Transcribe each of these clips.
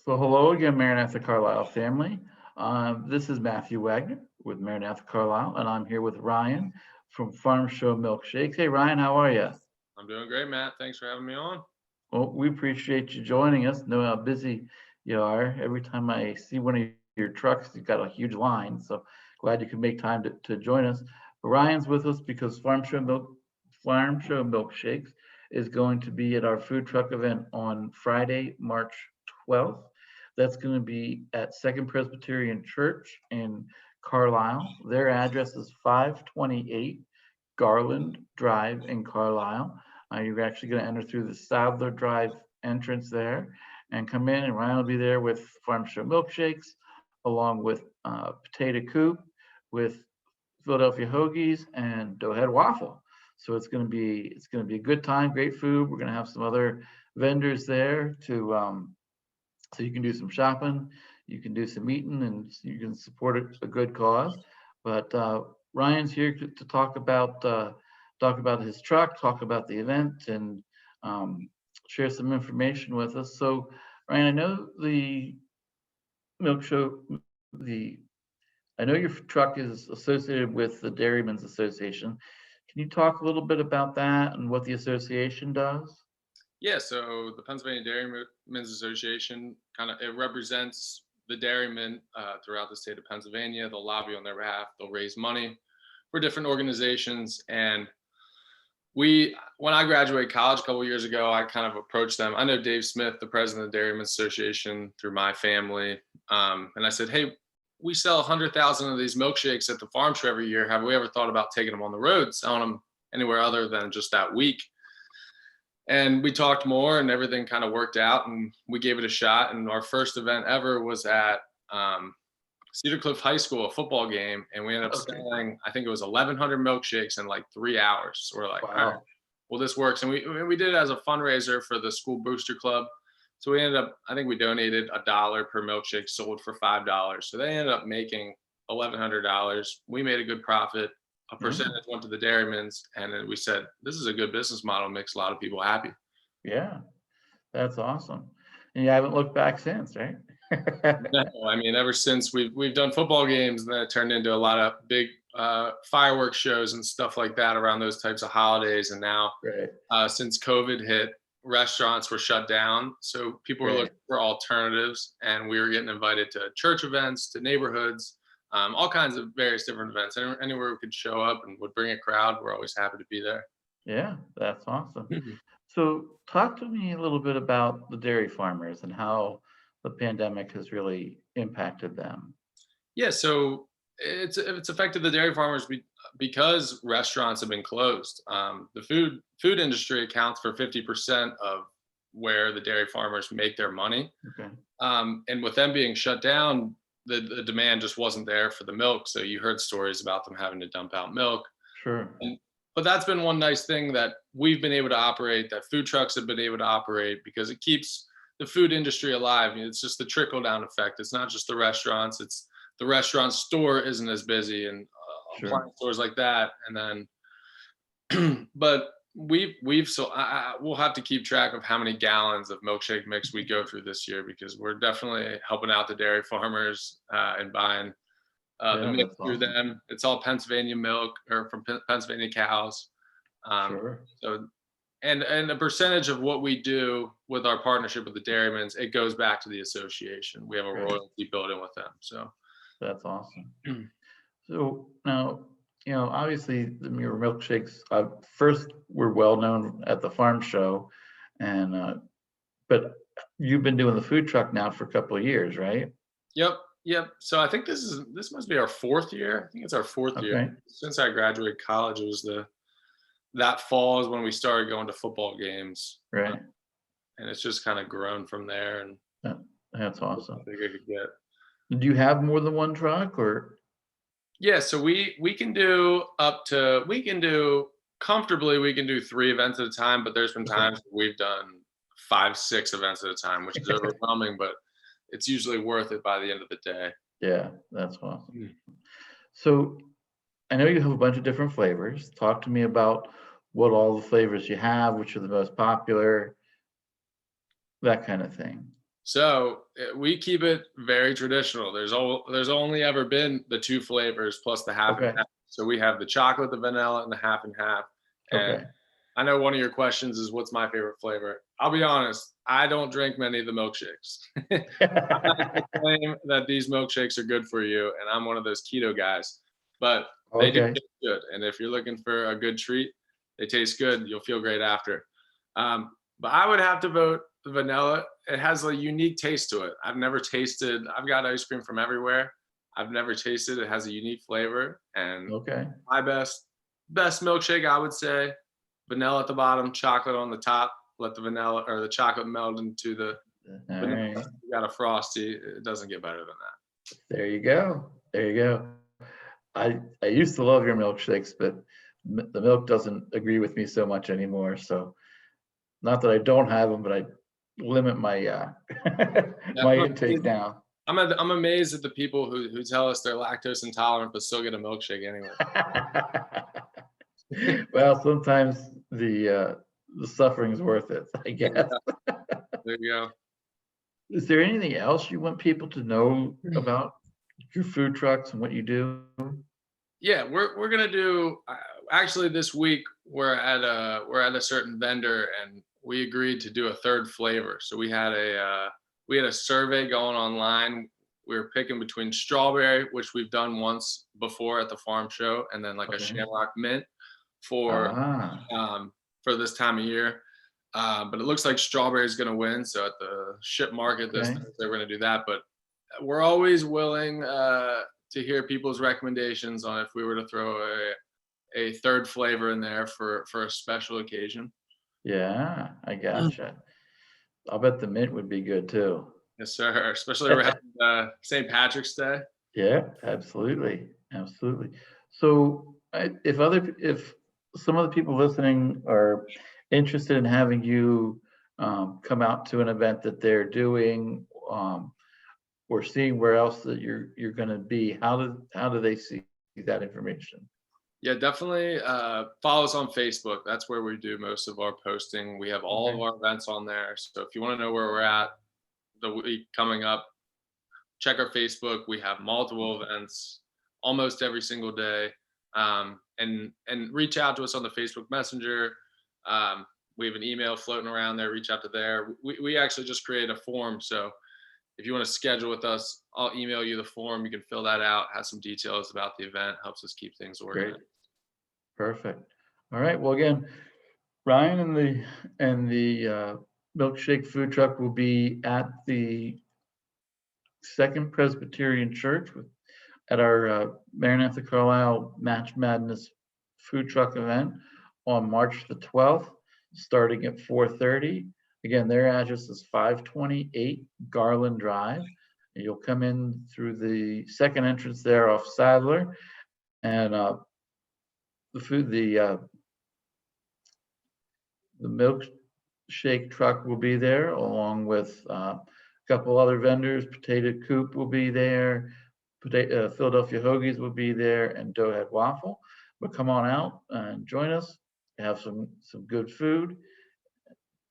So hello again, Maranatha Carlisle family. This is Matthew Wagner with Maranatha Carlisle, and I'm here with Ryan from Farmshow Milkshakes. Hey Ryan, how are you? I'm doing great, Matt. Thanks for having me on. Well, we appreciate you joining us. Know how busy you are. Every time I see one of your trucks, you've got a huge line. So glad you could make time to join us. Ryan's with us because Farm Show Milkshakes is going to be at our food truck event on Friday, March 12th. That's going to be at Second Presbyterian Church in Carlisle. Their address is 528 Garland Drive in Carlisle. You're actually going to enter through the Sadler Drive entrance there and come in, and Ryan will be there with Farm Show Milkshakes, along with potato coop, with Philadelphia hoagies and doughhead waffle. So it's going to be a good time, great food. We're going to have some other vendors there to so you can do some shopping, you can do some eating, and you can support a good cause. But Ryan's here to talk about his truck, talk about the event, and share some information with us. So, Ryan, I know the milk show, the I know your truck is associated with the Dairymen's Association. Can you talk a little bit about that and what the association does? Yeah, so the Pennsylvania Dairymen's Association kind of it represents the dairymen throughout the state of Pennsylvania. They'll lobby on their behalf. They'll raise money for different organizations. And when I graduated college a couple years ago, I kind of approached them. I know Dave Smith, the president of the Dairymen's Association, through my family, and I said, "Hey, we sell 100,000 of these milkshakes at the farm show every year. Have we ever thought about taking them on the road, selling them anywhere other than just that week?" And we talked more and everything kind of worked out and we gave it a shot. And our first event ever was at Cedar Cliff High School, a football game. And we ended up Okay. selling, I think it was 1,100 milkshakes in like 3 hours. So we're like, all right, Wow. well, this works. And we did it as a fundraiser for the school booster club. So we ended up, I think we donated $1 per milkshake sold for $5. So they ended up making $1,100. We made a good profit. A Yeah. percentage went to the dairymen's, and then we said, "This is a good business model. Makes a lot of people happy." Yeah. That's awesome. And you haven't looked back since, right? No, I mean, ever since we've done football games, and then it turned into a lot of big fireworks shows and stuff like that around those types of holidays. And now, Right. since COVID hit, restaurants were shut down, so people were Right. looking for alternatives, and we were getting invited to church events, to neighborhoods, all kinds of various different events. Anywhere we could show up and would bring a crowd, we're always happy to be there. Yeah, that's awesome. So talk to me a little bit about the dairy farmers and how the pandemic has really impacted them. Yeah, so it's affected the dairy farmers because restaurants have been closed. The food industry accounts for 50% of where the dairy farmers make their money, Okay. and with them being shut down, the demand just wasn't there for the milk. So you heard stories about them having to dump out milk. Sure. And, but that's been one nice thing that we've been able to operate, that food trucks have been able to operate, because it keeps the food industry alive. I mean, it's just the trickle down effect. It's not just the restaurants, it's the restaurant store isn't as busy, and Sure. appliance stores like that. And then, but we'll have to keep track of how many gallons of milkshake mix we go through this year, because we're definitely helping out the dairy farmers and buying the Yeah, milk that's through awesome. them. It's all Pennsylvania milk, or from Pennsylvania cows. Um, Sure. so, and a percentage of what we do with our partnership with the Dairymen's, it goes back to the association. We have a Right. royalty built in with them. So, That's awesome. So now, obviously your milkshakes first were well known at the farm show, and but you've been doing the food truck now for a couple of years, right? yep, yep. So I think this must be our fourth year. I think it's our fourth year Okay. since I graduated college. It was the that fall is when we started going to football games, Right. and it's just kind of grown from there. And That, that's how awesome. big it could get. Do you have more than one truck or? Yeah, so we can do we can do comfortably, we can do 3 events at a time, but there's been Okay. times we've done 5, 6 events at a time, which is overwhelming, but it's usually worth it by the end of the day. Yeah, that's awesome. Mm. So I know you have a bunch of different flavors. Talk to me about what all the flavors you have, which are the most popular, that kind of thing. So we keep it very traditional. There's only ever been the two flavors plus the half and Okay, half. So we have the chocolate, the vanilla, and the half and half. And okay. I know one of your questions is what's my favorite flavor. I'll be honest, I don't drink many of the milkshakes. I'm not gonna claim that these milkshakes are good for you, and I'm one of those keto guys, but they do Okay, taste good. And if you're looking for a good treat, they taste good. You'll feel great after. But I would have to vote the vanilla. It has a unique taste to it. I've got ice cream from everywhere. I've never tasted. It has a unique flavor, and okay. my best milkshake, I would say, vanilla at the bottom, chocolate on the top. Let the vanilla or the chocolate melt into the All vanilla. right. You got a frosty. It doesn't get better than that. There you go. There you go. I used to love your milkshakes, but the milk doesn't agree with me so much anymore. So not that I don't have them, but I limit my Yeah, my intake now. I'm amazed at the people who tell us they're lactose intolerant but still get a milkshake anyway. Well, sometimes the suffering's worth it, I There you guess. go. There you go. Is there anything else you want people to know about your food trucks and what you do? Yeah, we're gonna do actually this week. We're at a certain vendor, and we agreed to do a third flavor. So we had a survey going online. We were picking between strawberry, which we've done once before at the farm show, and then like a Okay. shamrock mint for Ah, um, for this time of year. But it looks like strawberry is going to win. So at the ship market this okay. Thursday, we're going to do that. But we're always willing to hear people's recommendations on if we were to throw a third flavor in there for a special occasion. Yeah, I gotcha. I'll bet the mint would be good too. Yes, sir. Especially around St. Patrick's Day. Yeah, absolutely, absolutely. So, if some of the people listening are interested in having you come out to an event that they're doing, or seeing where else that you're going to be, how do they see that information? Yeah, definitely follow us on Facebook. That's where we do most of our posting. We have all of Okay, our events on there. So if you want to know where we're at the week coming up, check our Facebook. We have multiple events almost every single day. And reach out to us on the Facebook Messenger. We have an email floating around there. Reach out to there. We actually just created a form. So if you want to schedule with us, I'll email you the form. You can fill that out, have some details about the event, helps us keep things great, organized. perfect. All right. Well, again, Ryan and the milkshake food truck will be at the Second Presbyterian Church at our Maranatha Carlisle Match Madness food truck event on March the 12th, starting at 4:30. Again, their address is 528 Garland Drive. And you'll come in through the second entrance there off Sadler, and the food, the milkshake truck will be there along with a couple other vendors. Potato Coop will be there. Philadelphia Hoagies will be there, and Doughhead Waffle. But come on out and join us. Have some good food,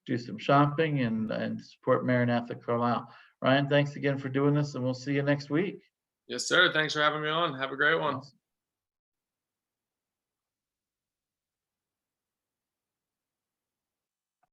do some shopping, and support Maranatha Carlisle. Ryan, thanks again for doing this, and we'll see you next week. Yes, sir. Thanks for having me on. Have a great one. Awesome.